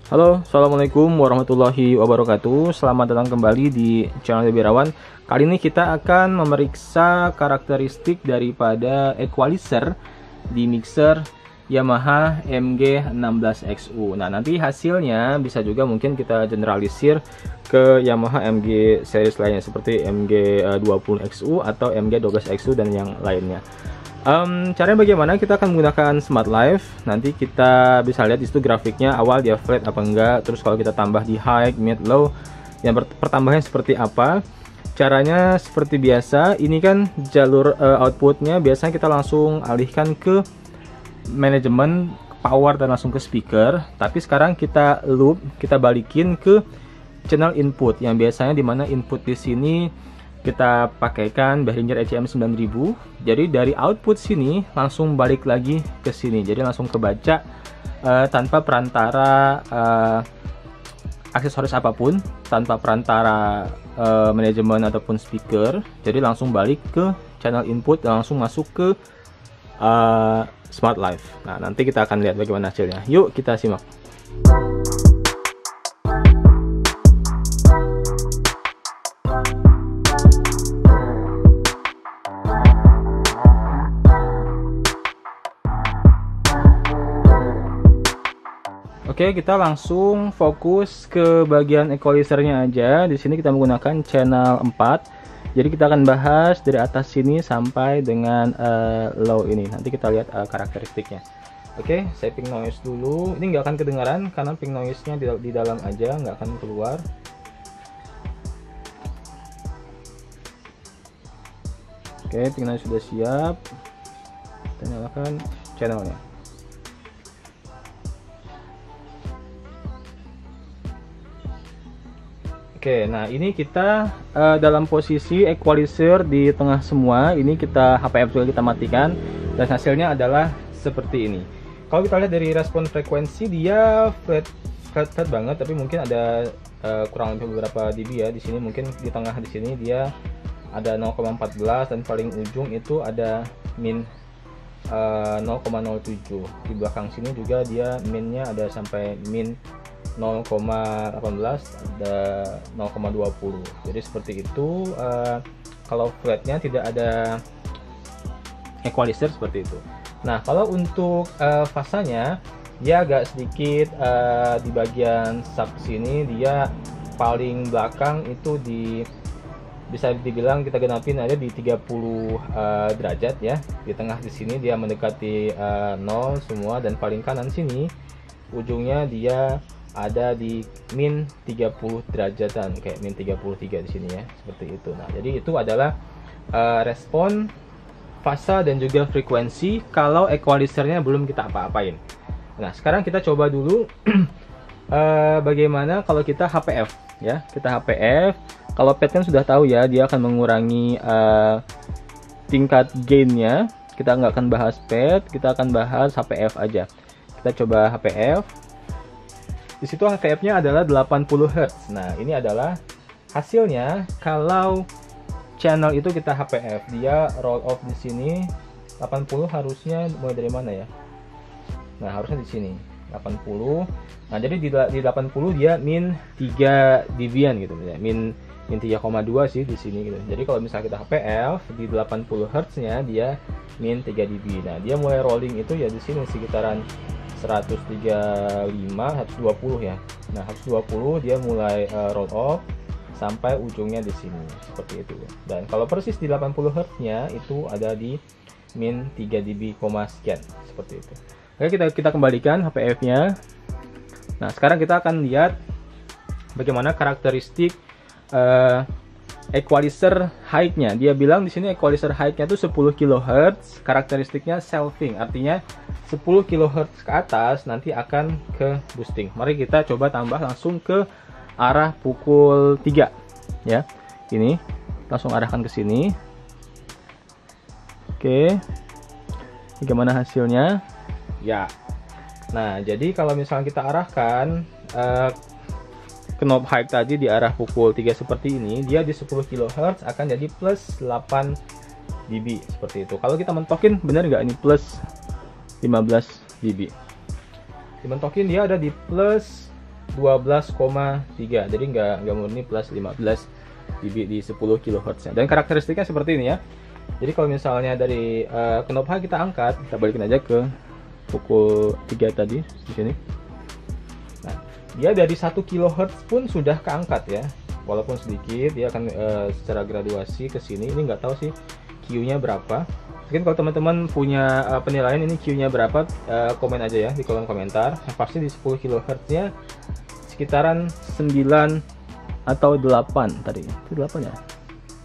Halo, assalamualaikum warahmatullahi wabarakatuh. Selamat datang kembali di channel Birawan. Kali ini kita akan memeriksa karakteristik daripada equalizer di mixer Yamaha MG16XU. Nah, nanti hasilnya bisa juga mungkin kita generalisir ke Yamaha MG series lainnya seperti MG20XU atau MG12XU dan yang lainnya. Caranya bagaimana? Kita akan menggunakan Smart Live. Nanti kita bisa lihat di situ grafiknya awal dia flat apa enggak. Terus kalau kita tambah di high, mid, low, yang pertambahannya seperti apa? Caranya seperti biasa. Ini kan jalur outputnya biasanya kita langsung alihkan ke manajemen power dan langsung ke speaker. Tapi sekarang kita loop, kita balikin ke channel input yang biasanya dimana input di sini kita pakaikan Behringer ECM 9000. Jadi dari output sini langsung balik lagi ke sini. Jadi langsung kebaca tanpa perantara aksesoris apapun, tanpa perantara manajemen ataupun speaker. Jadi langsung balik ke channel input dan langsung masuk ke Smart Live. Nah, nanti kita akan lihat bagaimana hasilnya. Yuk kita simak. Oke, kita langsung fokus ke bagian equalizernya aja. Di sini kita menggunakan channel 4. Jadi kita akan bahas dari atas sini sampai dengan low ini. Nanti kita lihat karakteristiknya. Oke, saya ping noise dulu. Ini nggak akan kedengaran karena ping noise-nya di dalam aja, nggak akan keluar. Oke, ping noise sudah siap. Kita nyalakan channelnya. Oke, nah ini kita dalam posisi equalizer di tengah semua. Ini kita HPF juga kita matikan dan hasilnya adalah seperti ini. Kalau kita lihat dari respon frekuensi dia flat banget, tapi mungkin ada kurang lebih beberapa dB ya. Di sini mungkin di tengah di sini dia ada 0,14 dan paling ujung itu ada min 0,07. Di belakang sini juga dia minnya ada sampai min 0,18 ada 0,20. Jadi seperti itu. Kalau flatnya tidak ada equalizer seperti itu. Nah, kalau untuk fasanya dia agak sedikit di bagian sub sini dia paling belakang itu bisa dibilang kita genapin ada di 30 derajat ya. Di tengah di sini dia mendekati 0 semua dan paling kanan sini ujungnya dia ada di min 30 derajatan kayak min 33 di sini ya, seperti itu. Nah, jadi itu adalah respon fasa dan juga frekuensi kalau equalizernya belum kita apa-apain. Nah, sekarang kita coba dulu bagaimana kalau kita HPF ya. Kita HPF, kalau pad kan sudah tahu ya, dia akan mengurangi tingkat gainnya. Kita nggak akan bahas pad, kita akan bahas HPF aja. Kita coba HPF. Di situ HPF-nya adalah 80 Hz. Nah, ini adalah hasilnya kalau channel itu kita HPF. Dia roll off di sini 80 harusnya mulai dari mana ya? Nah, harusnya di sini 80. Nah, jadi di 80 dia min 3 dB-an gitu ya. Min 3,2 sih di sini gitu. Jadi kalau misalnya kita HPF di 80 Hz-nya dia min 3 dB. Nah, dia mulai rolling itu ya di sini sekitaran 135, 120 ya. Nah, 120 dia mulai roll off sampai ujungnya di sini seperti itu. Dan kalau persis di 80 Hz-nya itu ada di min 3 dB, sekian seperti itu. Oke, kita kembalikan HPF-nya. Nah, sekarang kita akan lihat bagaimana karakteristik equalizer height-nya. Dia bilang di sini equalizer height-nya itu 10 kHz, karakteristiknya selfing, artinya 10 kHz ke atas nanti akan ke boosting. Mari kita coba tambah langsung ke arah pukul 3 ya. Ini langsung arahkan ke sini. Oke. Bagaimana hasilnya? Ya. Nah, jadi kalau misalnya kita arahkan knob height tadi di arah pukul 3 seperti ini, dia di 10 kHz akan jadi plus 8 dB seperti itu. Kalau kita mentokin benar nggak ini plus 15 dB. Dimentokin dia ada di plus 12,3. Jadi nggak murni plus 15 dB di 10 kHz nya. Dan karakteristiknya seperti ini ya. Jadi kalau misalnya dari knob H kita angkat, kita balikin aja ke pukul 3 tadi di sini. Nah, dia dari 1 kHz pun sudah keangkat ya. Walaupun sedikit, dia akan secara graduasi ke sini. Ini nggak tahu sih Q-nya berapa. Mungkin kalau teman-teman punya penilaian ini Q-nya berapa, komen aja ya di kolom komentar. Yang pasti di 10 kHz-nya sekitaran 9 atau 8 tadi. Itu 8 ya.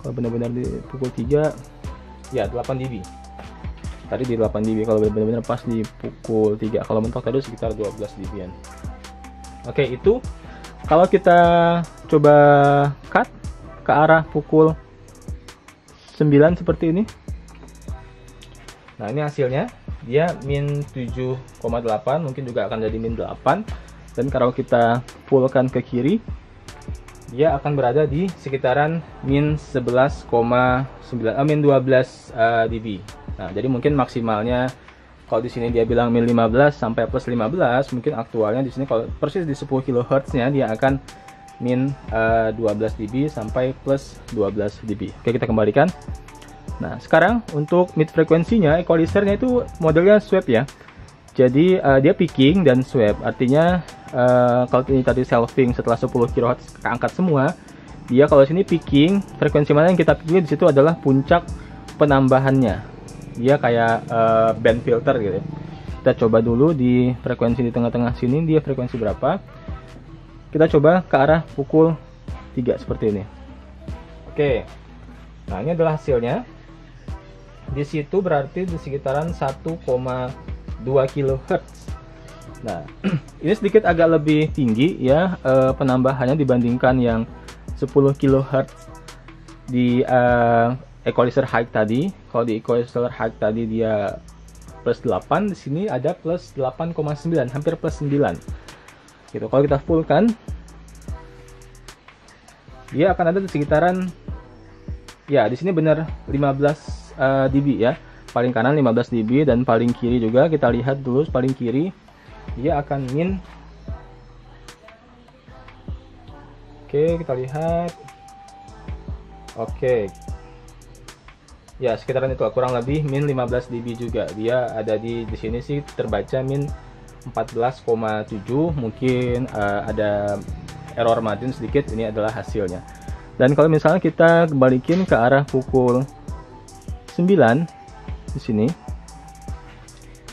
Kalau benar-benar di pukul 3 ya 8 dB. Tadi di 8 dB kalau benar-benar pas di pukul 3. Kalau mentok tadi sekitar 12 dB-an. Oke, itu kalau kita coba cut ke arah pukul 9 seperti ini. Nah, ini hasilnya. Dia min 7,8, mungkin juga akan jadi min 8. Dan kalau kita fullkan ke kiri, dia akan berada di sekitaran min 11,9, min 12 dB. Nah, jadi mungkin maksimalnya kalau di sini dia bilang min 15 sampai plus 15, mungkin aktualnya di sini kalau persis di 10 kHz-nya dia akan min 12 dB sampai plus 12 dB. Oke, kita kembalikan. Nah, sekarang untuk mid frekuensinya, equalizer-nya itu modelnya swap ya. Jadi dia picking dan swap. Artinya kalau ini tadi selfing setelah 10 kHz keangkat semua, dia kalau sini picking, frekuensi mana yang kita pilih di situ adalah puncak penambahannya. Dia kayak band filter gitu ya. Kita coba dulu di frekuensi di tengah-tengah sini, dia frekuensi berapa. Kita coba ke arah pukul 3 seperti ini. Oke. Nah, ini adalah hasilnya. Di situ berarti di sekitaran 1,2 kHz. Nah, ini sedikit agak lebih tinggi ya penambahannya dibandingkan yang 10 kHz di equalizer high tadi. Kalau di equalizer high tadi dia plus 8, di sini ada plus 8,9, hampir plus 9. Gitu. Kalau kita fullkan, dia akan ada di sekitaran ya di sini benar 15 dB ya. Paling kanan 15 dB dan paling kiri juga kita lihat dulu, paling kiri dia akan min. Oke, kita lihat. Oke. Ya, sekitaran itu kurang lebih min 15 dB juga. Dia ada di sini sih terbaca min 14,7. Mungkin ada error margin sedikit. Ini adalah hasilnya. Dan kalau misalnya kita kembalikan ke arah pukul 9 di sini,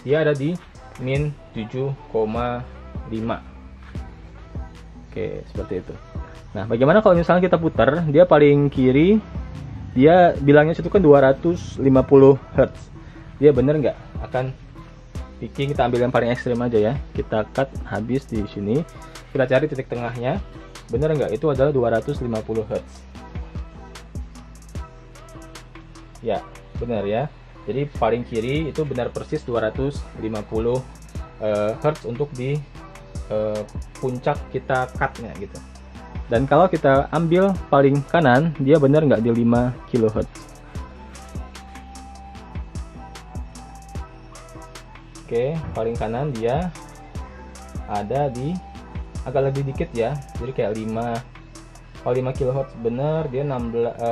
dia ada di min 7,5. Oke, seperti itu. Nah, bagaimana kalau misalnya kita putar, dia paling kiri, dia bilangnya situ kan 250 Hz. Dia bener nggak akan picking? Kita ambil yang paling ekstrim aja ya. Kita cut habis di sini. Kita cari titik tengahnya. Bener nggak? Itu adalah 250 Hz. Ya, benar ya. Jadi paling kiri itu benar persis 250 Hz untuk di puncak kita cutnya gitu. Dan kalau kita ambil paling kanan, dia benar nggak di 5 kHz. Oke, paling kanan dia ada di agak lebih dikit ya. Jadi kayak 5, kalau 5 kHz benar dia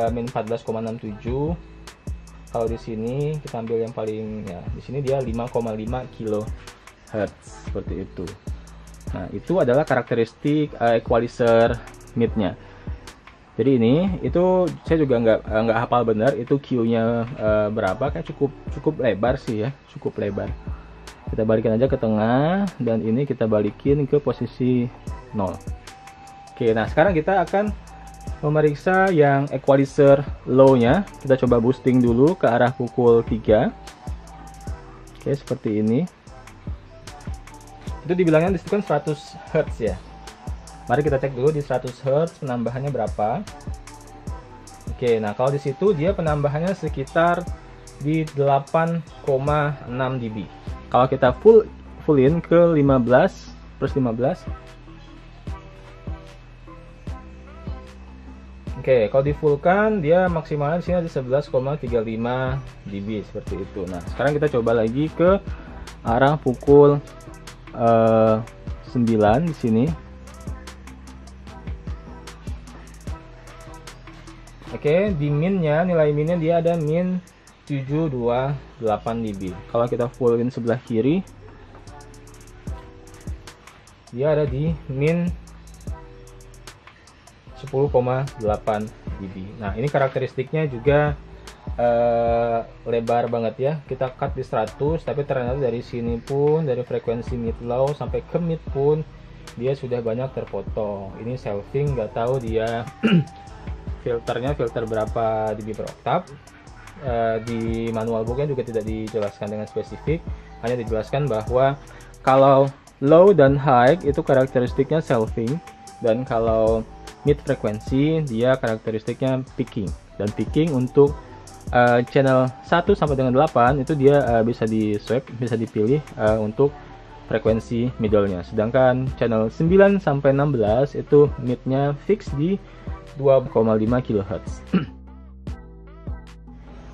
min 14,67. Kalau di sini kita ambil yang paling ya, di sini dia 5,5 kHz seperti itu. Nah, itu adalah karakteristik equalizer mid-nya. Jadi ini itu saya juga nggak hafal benar itu Q-nya berapa, kayak cukup lebar sih ya, cukup lebar. Kita balikin aja ke tengah dan ini kita balikin ke posisi 0. Oke, nah sekarang kita akan memeriksa yang equalizer low-nya. Kita coba boosting dulu ke arah pukul 3. Oke, seperti ini. Itu dibilangnya di situ kan 100 Hz ya. Mari kita cek dulu di 100 Hz penambahannya berapa. Oke, nah kalau di situ dia penambahannya sekitar di 8,6 dB. Kalau kita fullin ke 15 plus 15. Oke, kalau di fullkan dia maksimalnya di sini ada 11,35 dB seperti itu. Nah, sekarang kita coba lagi ke arah pukul 9 di sini. Oke, di minnya, nilai minnya dia ada min 728 dB. Kalau kita fullin sebelah kiri, dia ada di min 10,8 dB. Nah, ini karakteristiknya juga lebar banget ya. Kita cut di 100, tapi ternyata dari sini pun, dari frekuensi mid low sampai ke mid pun dia sudah banyak terpotong. Ini shelving, nggak tahu dia filternya filter berapa dB per oktav. Di manual booknya juga tidak dijelaskan dengan spesifik, hanya dijelaskan bahwa kalau low dan high itu karakteristiknya shelving, dan kalau mid frekuensi dia karakteristiknya picking. Dan picking untuk channel 1 sampai dengan 8 itu dia bisa di swap, bisa dipilih untuk frekuensi middle-nya. Sedangkan channel 9 sampai 16 itu mid-nya fix di 2,5 kHz.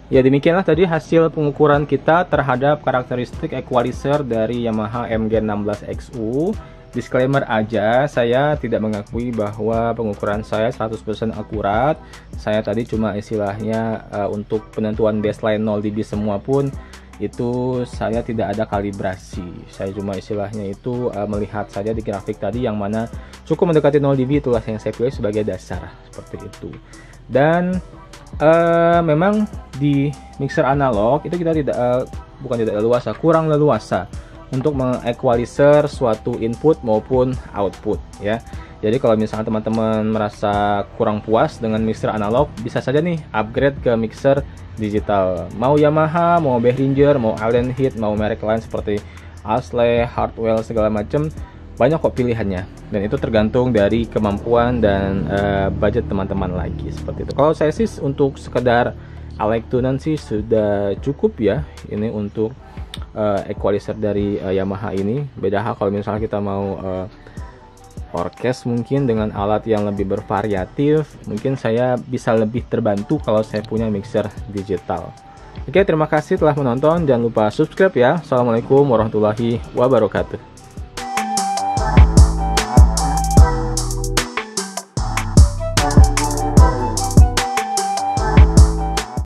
Ya, demikianlah tadi hasil pengukuran kita terhadap karakteristik equalizer dari Yamaha MG16XU. Disclaimer aja, saya tidak mengakui bahwa pengukuran saya 100% akurat. Saya tadi cuma istilahnya untuk penentuan baseline 0 dB semua pun itu saya tidak ada kalibrasi. Saya cuma istilahnya itu melihat saja di grafik tadi yang mana cukup mendekati 0 dB, itulah yang saya pilih sebagai dasar, seperti itu. Dan memang di mixer analog itu kita bukan tidak leluasa, kurang leluasa untuk mengequalizer suatu input maupun output ya. Jadi kalau misalnya teman-teman merasa kurang puas dengan mixer analog, bisa saja nih upgrade ke mixer digital. Mau Yamaha, mau Behringer, mau Allen Heath, mau merek lain seperti Ashley, Hartwell, segala macam, banyak kok pilihannya. Dan itu tergantung dari kemampuan dan budget teman-teman lagi, seperti itu. Kalau saya sih untuk sekedar alek-tunan sih sudah cukup ya. Ini untuk equalizer dari Yamaha ini. Beda hal kalau misalnya kita mau orkes mungkin dengan alat yang lebih bervariatif, mungkin saya bisa lebih terbantu kalau saya punya mixer digital. Oke, terima kasih telah menonton, jangan lupa subscribe ya. Assalamualaikum warahmatullahi wabarakatuh.